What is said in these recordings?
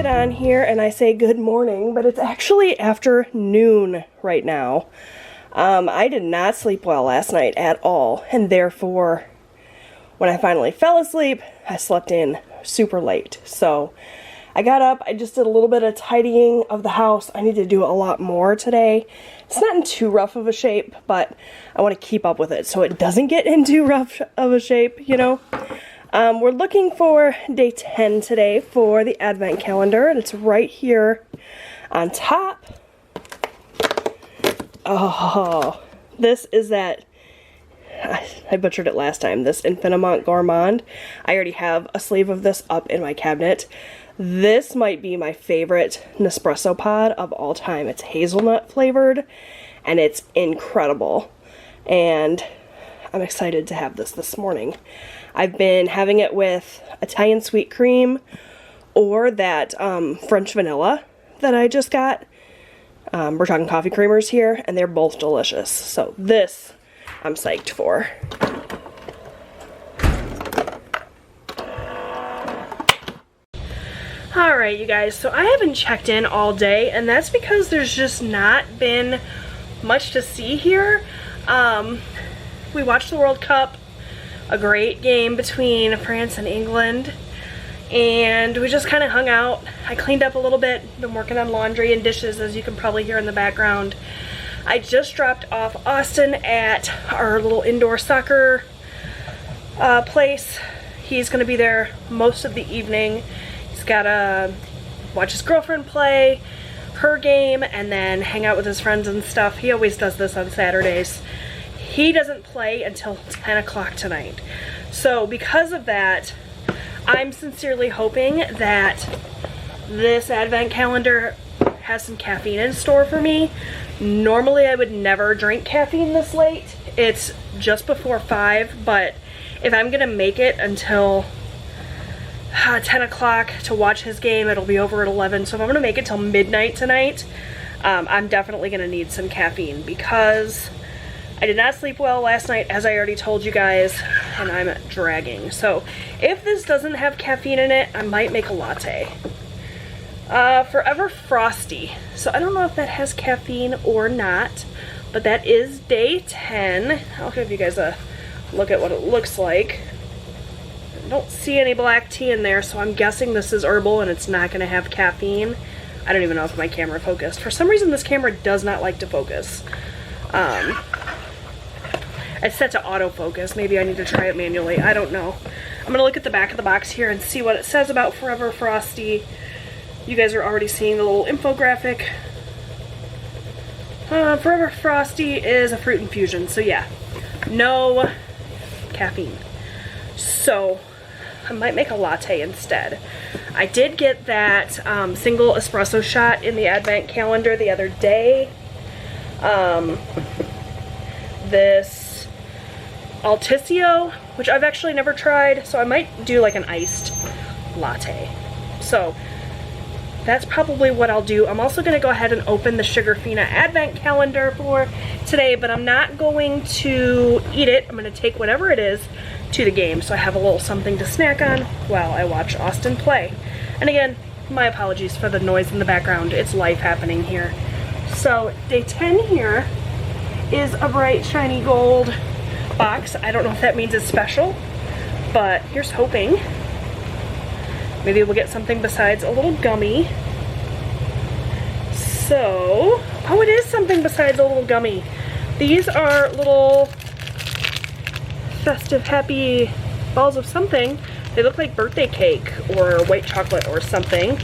get on here and I say good morning, but it's actually afternoon right now. I did not sleep well last night at all, and therefore, when I finally fell asleep, I slept in super late. So I got up, I just did a little bit of tidying of the house. I need to do a lot more today. It's not in too rough of a shape, but I want to keep up with it so it doesn't get in too rough of a shape, you know. We're looking for day 10 today for the advent calendar, and it's right here on top. Oh, this is that, I butchered it last time, this Infiniment Gourmand. I already have a sleeve of this up in my cabinet. This might be my favorite Nespresso pod of all time. It's hazelnut flavored, and it's incredible. And I'm excited to have this morning. I've been having it with Italian sweet cream or that French vanilla that I just got. We're talking coffee creamers here, and they're both delicious. So this I'm psyched for. Alright, you guys, so I haven't checked in all day, and that's because there's just not been much to see here. We watched the World Cup, a great game between France and England, and we just kind of hung out. I cleaned up a little bit, been working on laundry and dishes, as you can probably hear in the background. I just dropped off Austin at our little indoor soccer place. He's going to be there most of the evening. He's got to watch his girlfriend play her game and then hang out with his friends and stuff. He always does this on Saturdays. He doesn't play until 10 o'clock tonight. So because of that, I'm sincerely hoping that this advent calendar has some caffeine in store for me. Normally I would never drink caffeine this late. It's just before 5, but if I'm gonna make it until 10 o'clock to watch his game, it'll be over at 11. So if I'm gonna make it till midnight tonight, I'm definitely gonna need some caffeine because I did not sleep well last night, as I already told you guys, and I'm dragging. So if this doesn't have caffeine in it, I might make a latte. Forever Frosty. So I don't know if that has caffeine or not, but that is day 10. I'll give you guys a look at what it looks like. I don't see any black tea in there, so I'm guessing this is herbal and it's not going to have caffeine. I don't even know if my camera focused. For some reason, this camera does not like to focus. It's set to autofocus. Maybe I need to try it manually. I don't know. I'm going to look at the back of the box here and see what it says about Forever Frosty. You guys are already seeing the little infographic. Forever Frosty is a fruit infusion, so yeah, no caffeine. So I might make a latte instead. I did get that single espresso shot in the advent calendar the other day. This Altisio, which I've actually never tried, so I might do like an iced latte. So that's probably what I'll do. I'm also going to go ahead and open the Sugarfina advent calendar for today, but I'm not going to eat it. I'm going to take whatever it is to the game, so I have a little something to snack on while I watch Austin play. And again, my apologies for the noise in the background. It's life happening here. So day 10 here is a bright shiny gold box. I don't know if that means it's special, but here's hoping. Maybe we'll get something besides a little gummy. So, oh, it is something besides a little gummy. These are little festive happy balls of something. They look like birthday cake or white chocolate or something.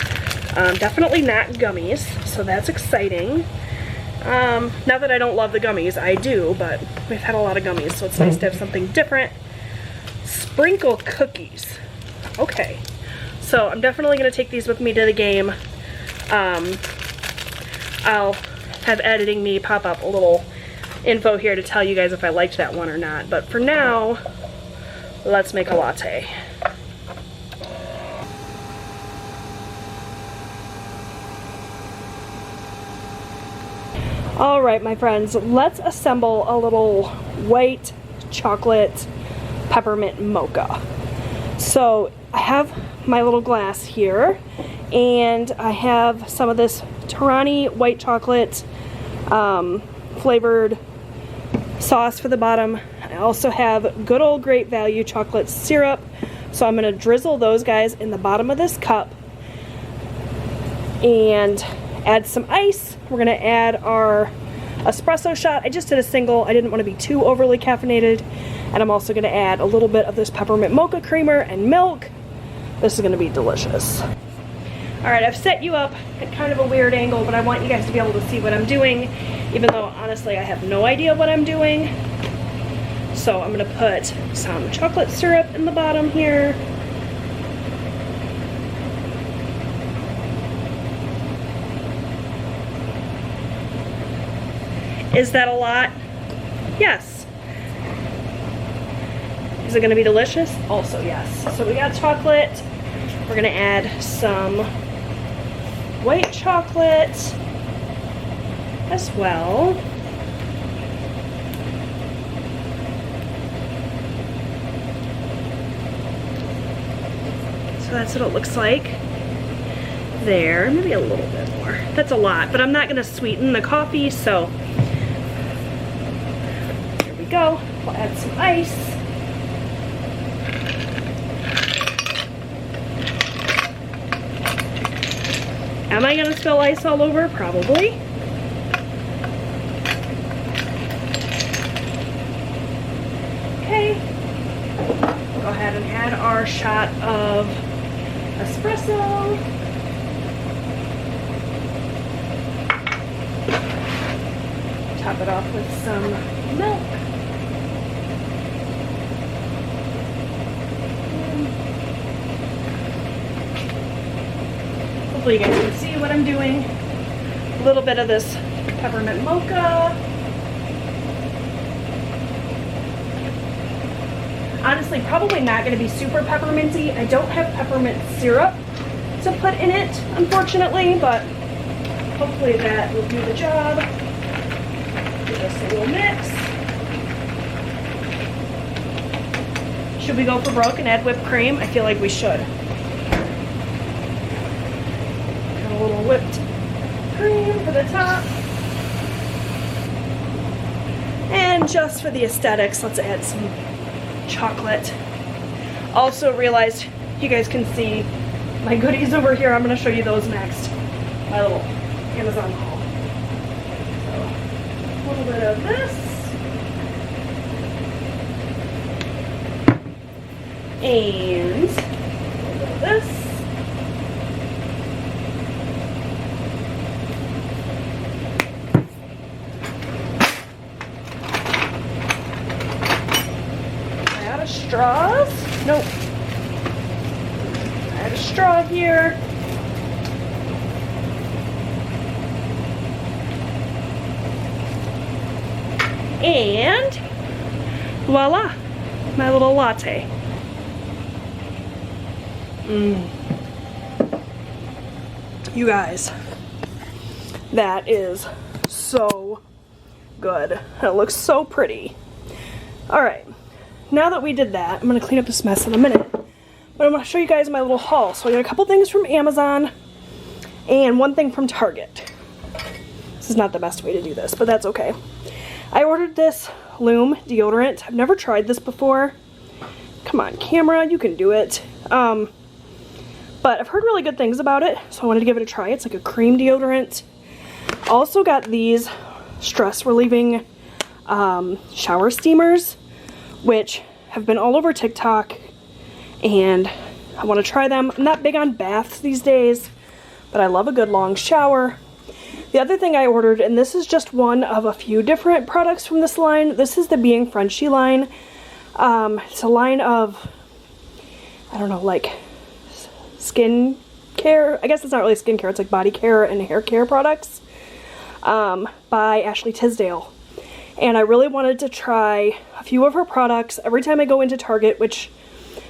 Definitely not gummies, so that's exciting. Not that I don't love the gummies, I do, but we've had a lot of gummies, so it's nice to have something different. Sprinkle cookies. Okay, so I'm definitely going to take these with me to the game. I'll have editing me pop up a little info here to tell you guys if I liked that one or not, but for now, let's make a latte. Alright, my friends, let's assemble a little white chocolate peppermint mocha. So I have my little glass here, and I have some of this Torani white chocolate flavored sauce for the bottom. I also have good old Great Value chocolate syrup, so I'm going to drizzle those guys in the bottom of this cup and add some ice. We're going to add our espresso shot. I just did a single. I didn't want to be too overly caffeinated. And I'm also going to add a little bit of this peppermint mocha creamer and milk. This is going to be delicious. Alright, I've set you up at kind of a weird angle, but I want you guys to be able to see what I'm doing, even though honestly I have no idea what I'm doing. So I'm going to put some chocolate syrup in the bottom here. Is that a lot? Yes. Is it going to be delicious? Also yes. So we got chocolate. We're going to add some white chocolate as well. So that's what it looks like there. Maybe a little bit more. That's a lot, but I'm not going to sweeten the coffee, so here we go. We'll add some ice. Am I going to spill ice all over? Probably. Okay. Go ahead and add our shot of espresso. Top it off with some milk. Hopefully you guys can see what I'm doing. A little bit of this peppermint mocha. Honestly, probably not going to be super pepperminty. I don't have peppermint syrup to put in it, unfortunately, but hopefully that will do the job. Give us a little mix. Should we go for broke and add whipped cream? I feel like we should. A little whipped cream for the top. And just for the aesthetics, let's add some chocolate. Also realized you guys can see my goodies over here. I'm going to show you those next. My little Amazon haul. So, a little bit of this. And a little bit of this. Straws? Nope. I have a straw here. And voila, my little latte. You guys, that is so good. It looks so pretty. All right. Now that we did that, I'm going to clean up this mess in a minute. But I'm going to show you guys my little haul. So I got a couple things from Amazon and one thing from Target. This is not the best way to do this, but that's okay. I ordered this Lume deodorant. I've never tried this before. Come on, camera, you can do it. But I've heard really good things about it, so I wanted to give it a try. It's like a cream deodorant. Also got these stress relieving shower steamers, which have been all over TikTok, and I want to try them. I'm not big on baths these days, but I love a good long shower. The other thing I ordered, and this is just one of a few different products from this line. This is the Being Frenchy line. It's a line of, I don't know, like skin care. I guess it's not really skin care, it's like body care and hair care products by Ashley Tisdale. And I really wanted to try a few of her products. Every time I go into Target, which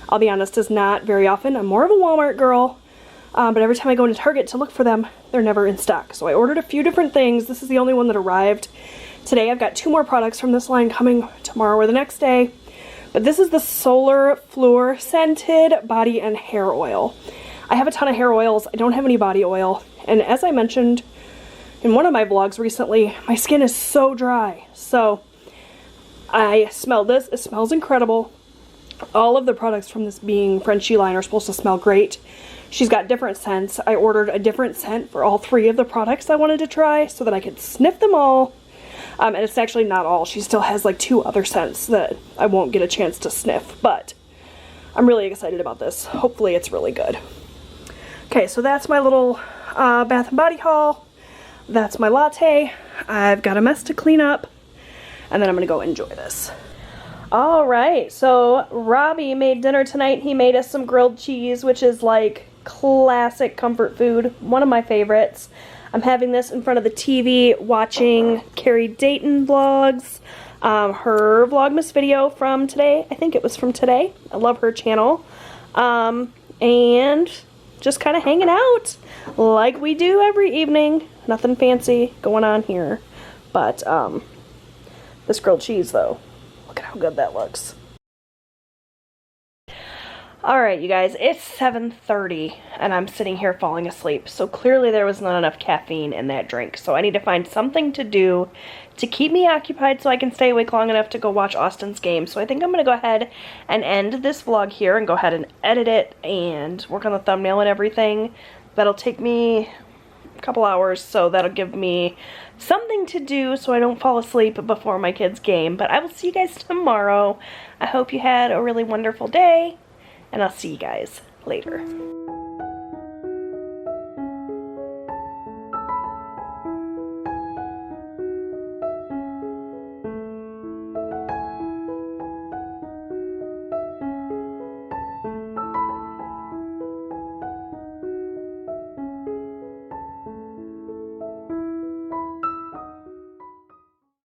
I'll be honest is not very often, I'm more of a Walmart girl, but every time I go into Target to look for them, they're never in stock. So I ordered a few different things. This is the only one that arrived today. I've got 2 more products from this line coming tomorrow or the next day. But this is the Solar Fluor Scented Body and Hair Oil. I have a ton of hair oils. I don't have any body oil. And as I mentioned in one of my vlogs recently, my skin is so dry. So I smelled this. It smells incredible. All of the products from this being Frenchie line are supposed to smell great. She's got different scents. I ordered a different scent for all 3 of the products I wanted to try so that I could sniff them all. And it's actually not all. She still has like 2 other scents that I won't get a chance to sniff. But I'm really excited about this. Hopefully it's really good. Okay, so that's my little Bath & Body haul. That's my latte. I've got a mess to clean up. And then I'm going to go enjoy this. Alright, so Robbie made dinner tonight. He made us some grilled cheese, which is like classic comfort food. One of my favorites. I'm having this in front of the TV watching Carrie Dayton vlogs. Her Vlogmas video from today. I think it was from today. I love her channel. And just kind of hanging out like we do every evening. Nothing fancy going on here. But this grilled cheese though. Look at how good that looks. Alright, you guys, it's 7:30 and I'm sitting here falling asleep. So clearly there was not enough caffeine in that drink. So I need to find something to do to keep me occupied so I can stay awake long enough to go watch Austin's game. So I think I'm going to go ahead and end this vlog here and go ahead and edit it and work on the thumbnail and everything. That'll take me a couple hours, so that'll give me something to do so I don't fall asleep before my kids' game. But I will see you guys tomorrow. I hope you had a really wonderful day. And I'll see you guys later.